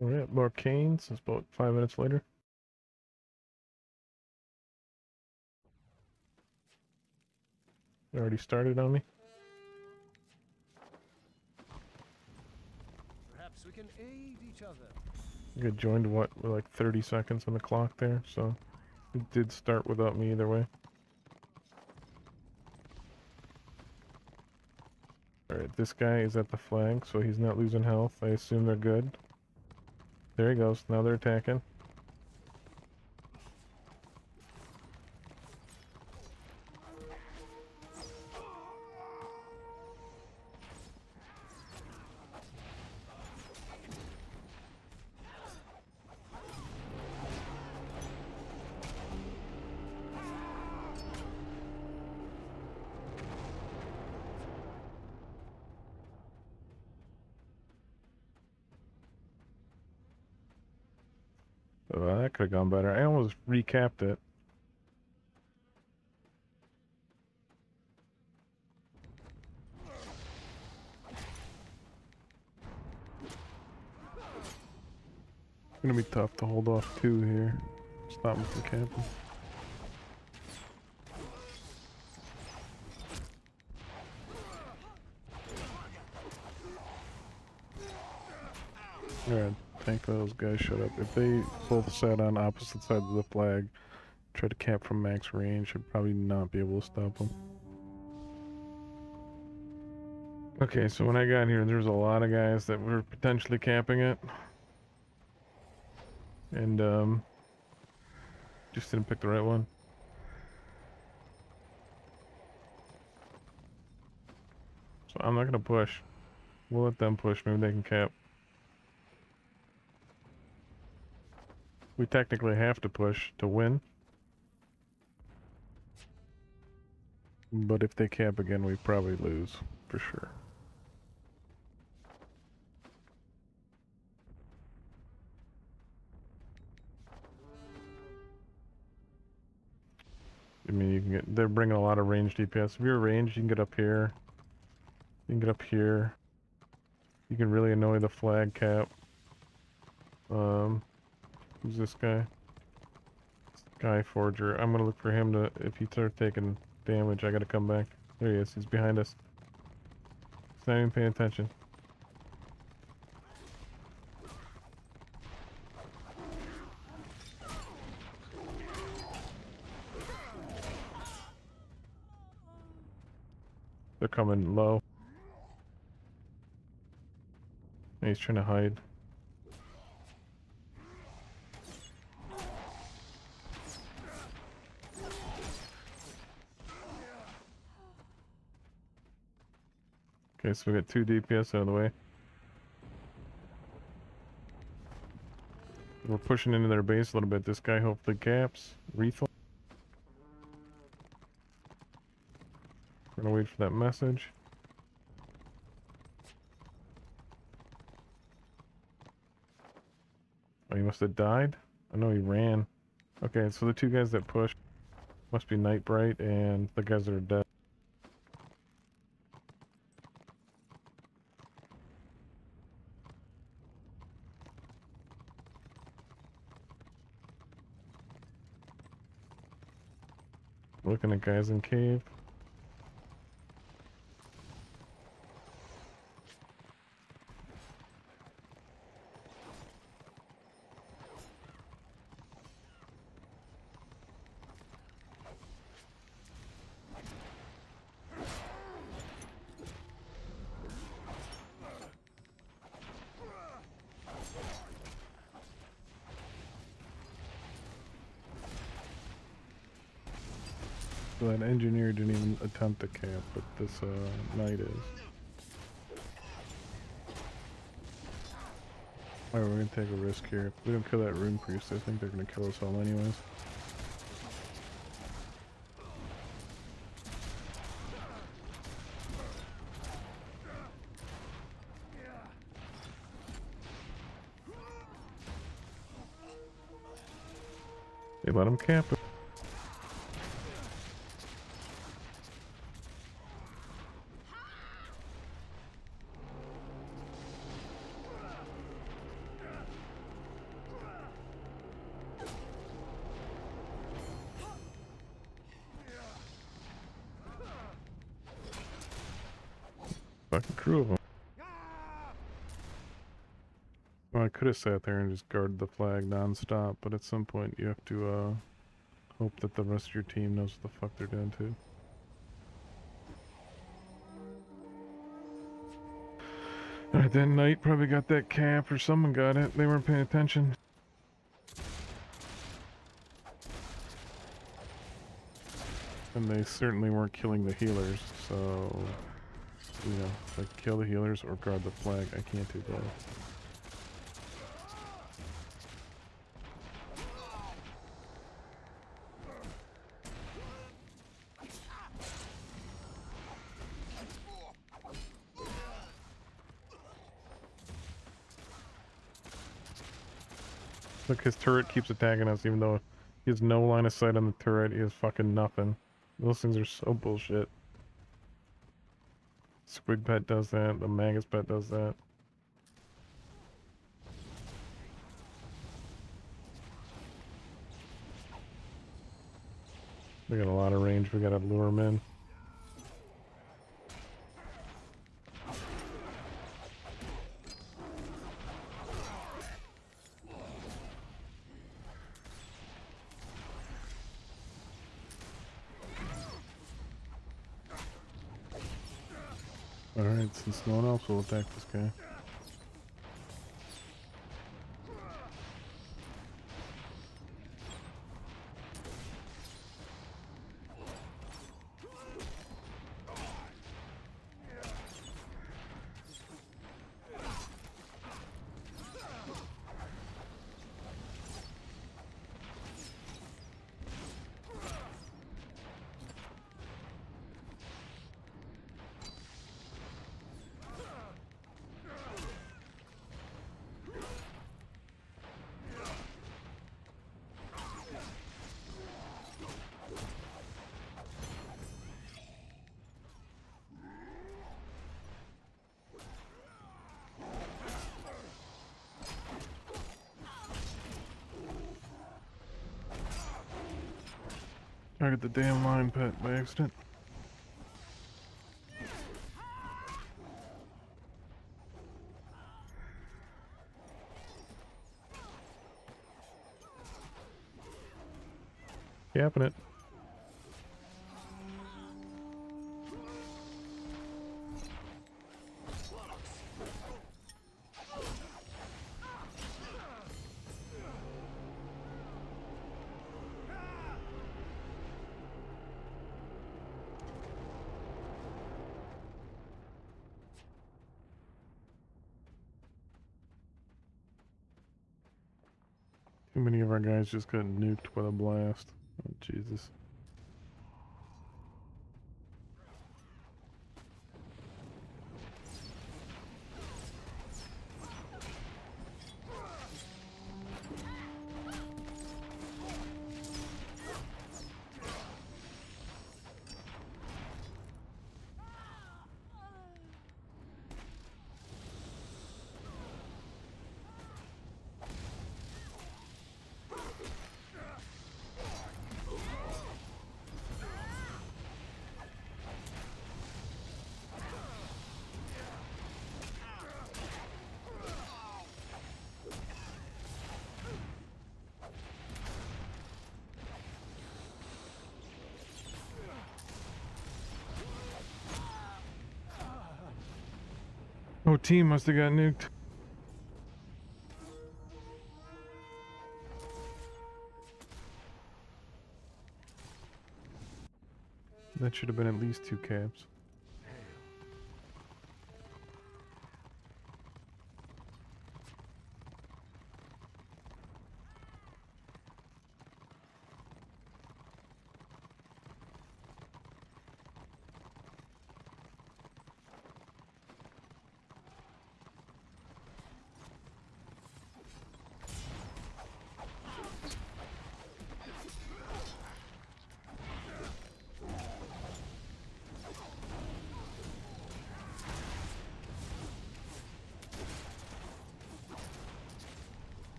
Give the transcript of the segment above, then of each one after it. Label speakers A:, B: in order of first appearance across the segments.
A: We're at more canes. It's about 5 minutes later. They already started on me.
B: Perhaps we can aid each other.
A: I got joined, what, with like 30 seconds on the clock there, so it did start without me either way. Alright, this guy is at the flag, so he's not losing health. I assume they're good. There he goes. Now they're attacking. Oh, that could have gone better. I almost recapped it. It's gonna be tough to hold off two here. Stop him from camping. Alright, thankfully those guys showed up. If they both sat on opposite sides of the flag, tried to camp from max range, I'd probably not be able to stop them. Okay, so when I got here, there was a lot of guys that were potentially camping it. And, just didn't pick the right one. So I'm not gonna push. We'll let them push, maybe they can cap. We technically have to push to win. But if they camp again, we probably lose, for sure. I mean, you can get, they're bringing a lot of ranged DPS. If you're ranged, you can get up here. You can get up here. You can really annoy the flag cap. Who's this guy? Sky Forger. I'm gonna look for him to, if he starts taking damage, I gotta come back. There he is, he's behind us. He's not even paying attention. They're coming low. He's trying to hide. Okay, so we got 2 DPS out of the way. We're pushing into their base a little bit. This guy hopefully caps. Rethel. We're gonna wait for that message. Oh, he must have died? I know he ran. Okay, so the 2 guys that pushed must be Nightbright and the guys that are dead. Looking at guys in cave. So that engineer didn't even attempt to camp, but this knight is. Alright, we're gonna take a risk here. If we don't kill that rune priest, I think they're gonna kill us all anyways. They let him camp it. fucking crew of them. Well, I could have sat there and just guarded the flag non-stop, but at some point you have to hope that the rest of your team knows what the fuck they're doing too. Alright, that knight probably got that cap, or someone got it. They weren't paying attention. And they certainly weren't killing the healers, so... You know, like kill the healers or guard the flag. I can't do both. Look, his turret keeps attacking us even though he has no line of sight on the turret. He has fucking nothing. Those things are so bullshit. Squig Pet does that. The Magus Pet does that. We got a lot of range. We gotta lure him in. Alright, since no one else will attack this guy. Target the damn line pet by accident. Capping it. Too many of our guys just got nuked by the blast. Oh, Jesus. Oh, team must have got nuked. That should have been at least 2 caps.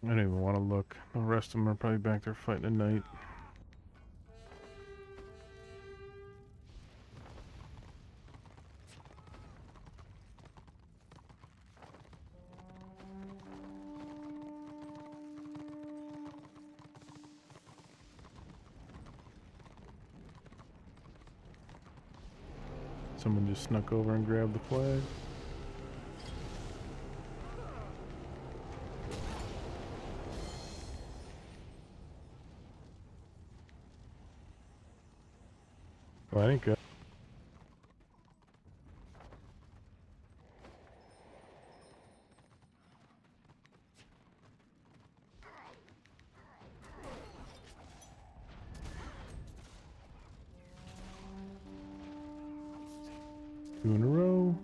A: I don't even want to look. The rest of them are probably back there fighting at night. Someone just snuck over and grabbed the flag. Well, I ain't good. Two in a row.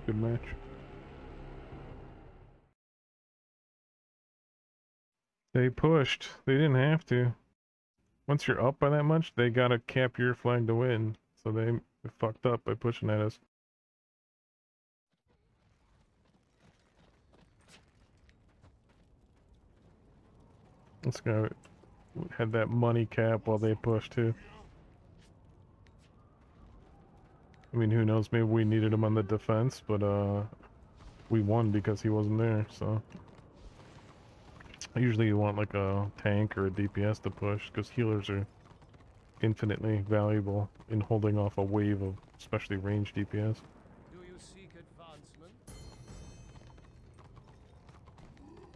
A: Good match. They pushed. They didn't have to. Once you're up by that much, they gotta cap your flag to win. So they fucked up by pushing at us. This guy had that money cap while they pushed too. I mean, who knows, maybe we needed him on the defense, but we won because he wasn't there, so. Usually you want like a tank or a DPS to push, because healers are infinitely valuable in holding off a wave of especially ranged DPS.
B: Do you seek advancement?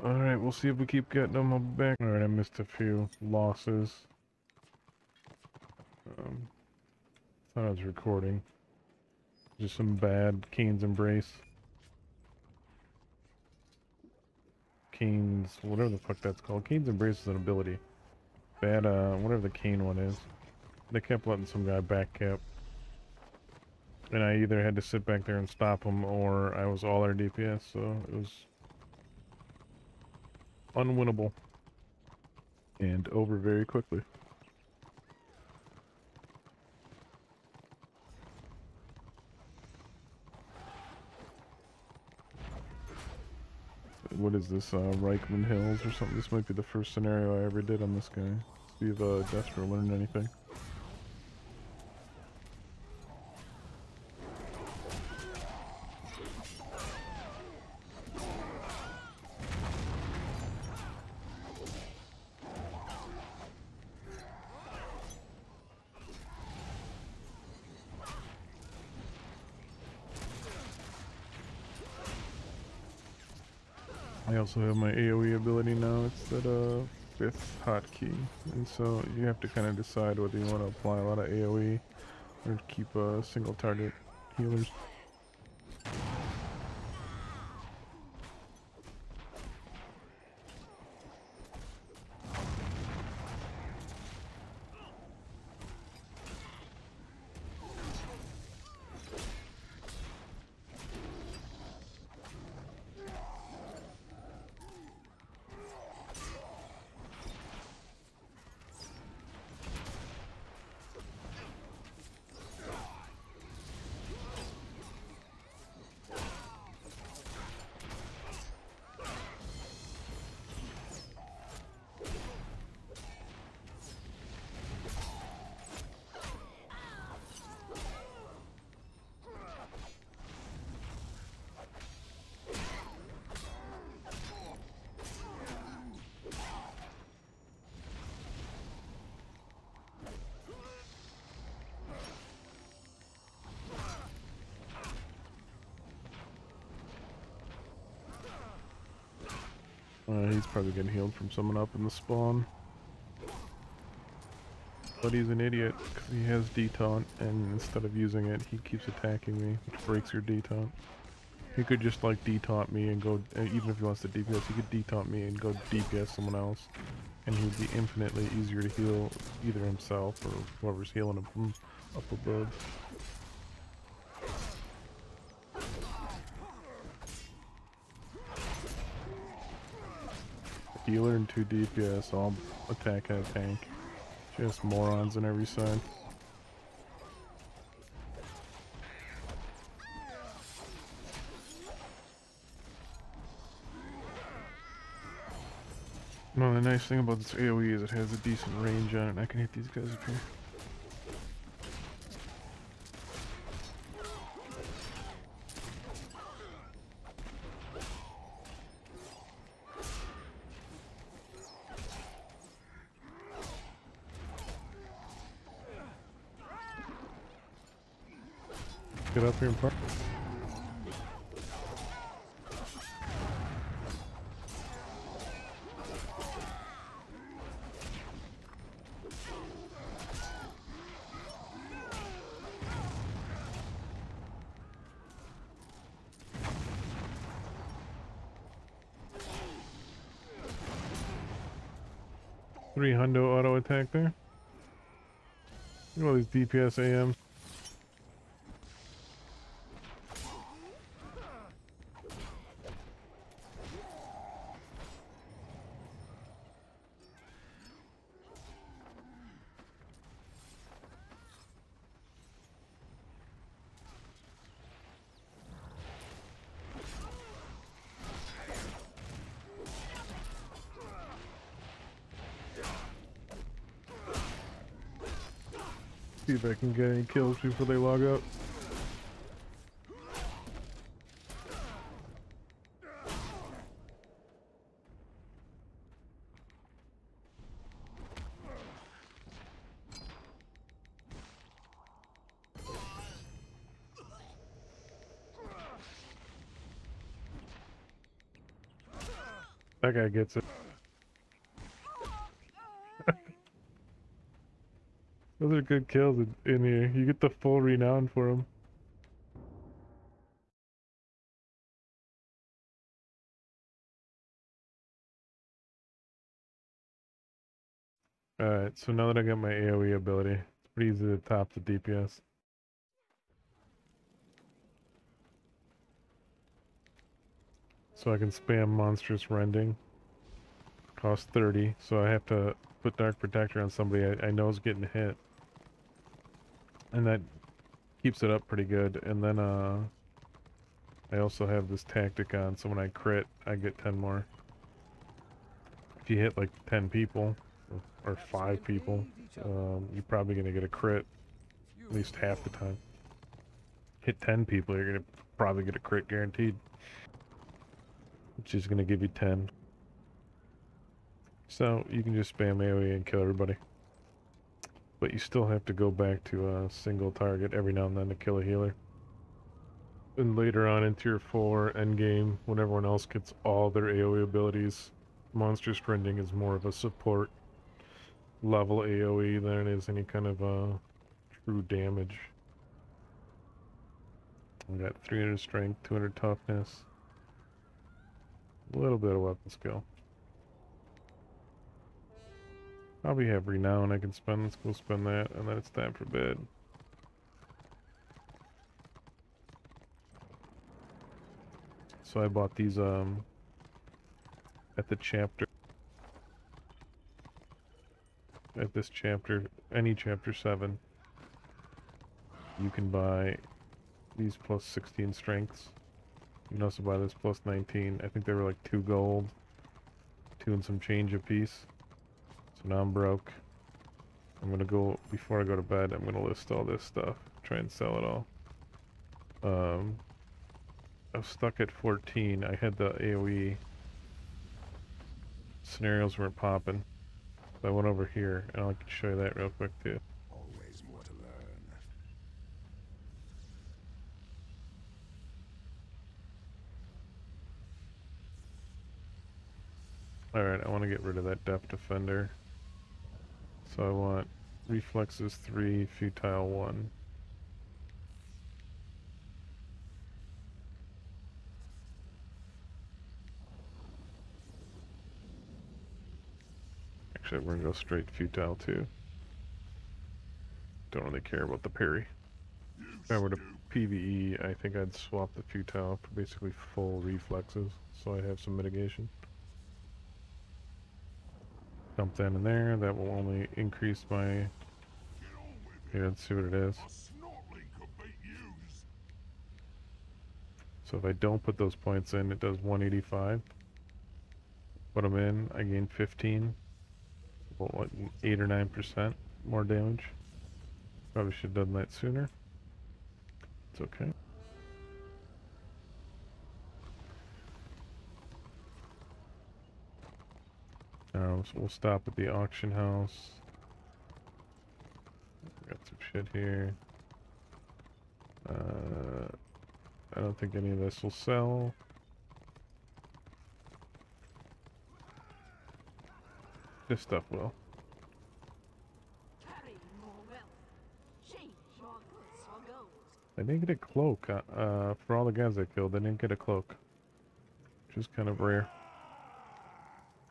A: Alright, we'll see if we keep getting them. I'll be back. Alright, I missed a few losses. Thought I was recording. Just some bad Kane's Embrace. Kane's, whatever the fuck that's called. Kane's Embrace is an ability. Bad, whatever the Kane one is. They kept letting some guy back cap. And I either had to sit back there and stop him, or I was all our DPS, so it was unwinnable. And over very quickly. What is this, Reichman Hills or something? This might be the first scenario I ever did on this guy. See if Destro learned anything. I also have my AoE ability now. It's that 5th hotkey, and so you have to kind of decide whether you want to apply a lot of AoE or keep single target healers. He's probably getting healed from someone up in the spawn. But he's an idiot, because he has detaunt, and instead of using it, he keeps attacking me, which breaks your detaunt. He could just like detaunt me and go, even if he wants to DPS, he could detaunt me and go DPS someone else. And he'd be infinitely easier to heal either himself or whoever's healing him from up above. Healer and 2 DPS, I'll attack at a tank. Just morons on every side. No, the nice thing about this AoE is it has a decent range on it, and I can hit these guys up here. Get up here and park. Three hundo auto attack there. Look at all these DPS AMs. See if I can get any kills before they log out. That guy gets it. Those are good kills in here. You get the full renown for them. Alright, so now that I got my AoE ability, it's pretty easy to top the DPS. So I can spam monstrous rending. Costs 30, so I have to put Dark Protector on somebody I know is getting hit. And that keeps it up pretty good. And then I also have this tactic on, so when I crit, I get 10 more. If you hit like 10 people, or 5 people, you're probably going to get a crit at least half the time. Hit 10 people, you're going to probably get a crit guaranteed, which is going to give you 10. So you can just spam AoE and kill everybody. But you still have to go back to a single target every now and then to kill a healer. And later on in Tier 4 endgame, when everyone else gets all their AoE abilities, Monstrous Rending is more of a support level AoE than it is any kind of true damage. I got 300 strength, 200 toughness, a little bit of weapon skill. Probably have renown I can spend. Let's go spend that, and then it's time for bed. So I bought these at the chapter. At this chapter, any chapter 7, you can buy these plus 16 strengths. You can also buy this plus 19. I think they were like 2 gold, 2 and some change a piece. So now I'm broke. I'm gonna go, before I go to bed, I'm gonna list all this stuff, try and sell it all. I was stuck at 14. I had the AoE. Scenarios weren't popping. So I went over here, and I can show you that real quick too.
C: Always more to learn.
A: Alright, I want to get rid of that Depth Defender. So I want Reflexes 3, Futile 1. Actually, we're gonna go straight Futile 2. Don't really care about the parry. If I were to PvE, I think I'd swap the Futile for basically full Reflexes, so I have some mitigation. Dump that in there. That will only increase my... Okay, let's see what it is. So if I don't put those points in, it does 185. Put them in, I gain 15. About what, 8 or 9% more damage. Probably should have done that sooner. It's okay. So we'll stop at the auction house. Got some shit here. I don't think any of this will sell. This stuff will. I didn't get a cloak. For all the guys I killed, I didn't get a cloak. Which is kind of rare.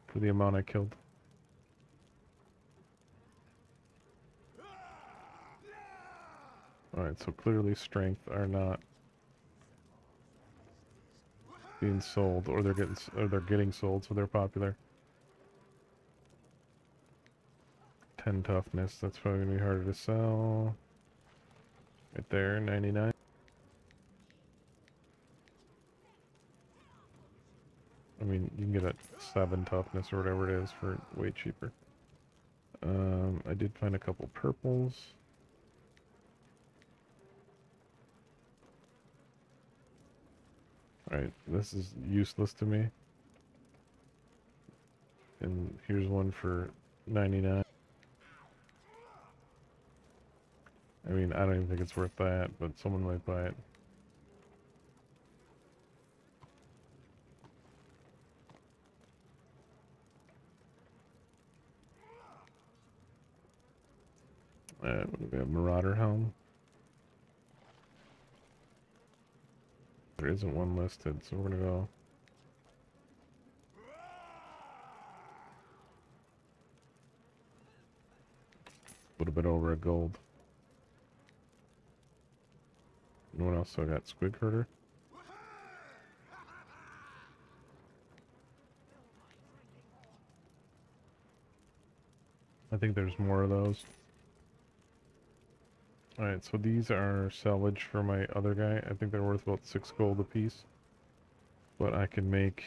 A: For the amount I killed. Alright, so clearly strength are not being sold, or they're getting sold, so they're popular. 10 toughness, that's probably gonna be harder to sell. Right there, 99. I mean, you can get a 7 toughness or whatever it is for way cheaper. I did find a couple purples. Alright, this is useless to me. And here's one for 99. I mean, I don't even think it's worth that, but someone might buy it. What do we have? Marauder helm. There isn't one listed, so we're gonna go. A little bit over a gold. Anyone else? So I got Squig Herder. I think there's more of those. Alright, so these are salvage for my other guy. I think they're worth about 6 gold a piece. But I can make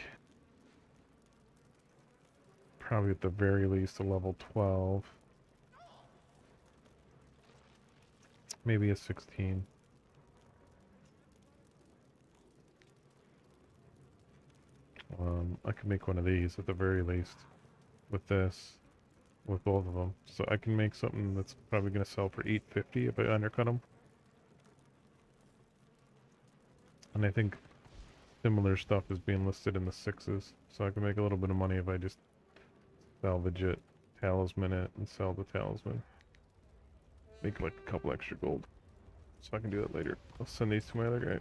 A: probably at the very least a level 12. Maybe a 16. I could make one of these at the very least with this, with both of them. So I can make something that's probably going to sell for 850 if I undercut them. And I think similar stuff is being listed in the 6s, so I can make a little bit of money if I just salvage it, talisman it, and sell the talisman. Make like a couple extra gold. So I can do that later. I'll send these to my other guy.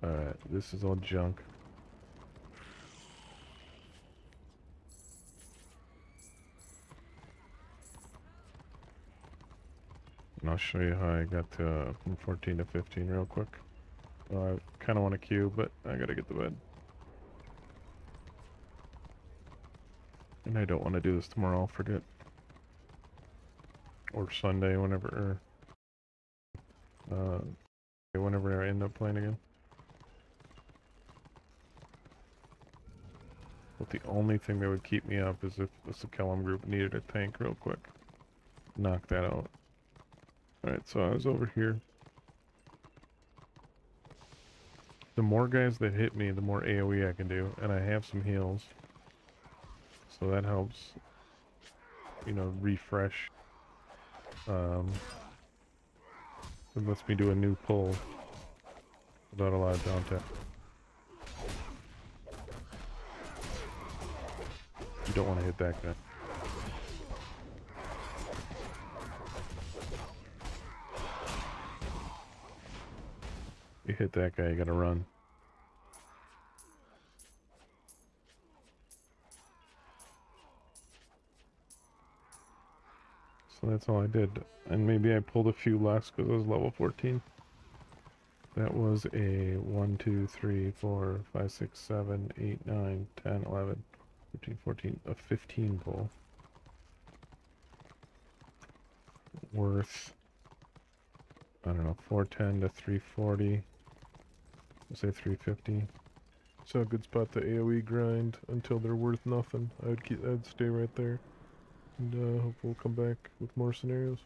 A: Alright, this is all junk. And I'll show you how I got to, from 14 to 15 real quick. I kind of want to queue, but I gotta get to bed. And I don't want to do this tomorrow, I'll forget. Or Sunday, whenever, whenever I end up playing again. But the only thing that would keep me up is if the Sakellum group needed a tank real quick. Knock that out. Alright, so I was over here. The more guys that hit me, the more AoE I can do. And I have some heals. So that helps, you know, refresh. It lets me do a new pull without a lot of downtime. You don't want to hit that guy. You hit that guy, you gotta run. So that's all I did. And maybe I pulled a few less because I was level 14. That was a 1, 2, 3, 4, 5, 6, 7, 8, 9, 10, 11, 13, 14, a 15 pull. Worth, I don't know, 410 to 340. I'll say 350. So a good spot to AoE grind until they're worth nothing. I'd stay right there. And hope we'll come back with more scenarios.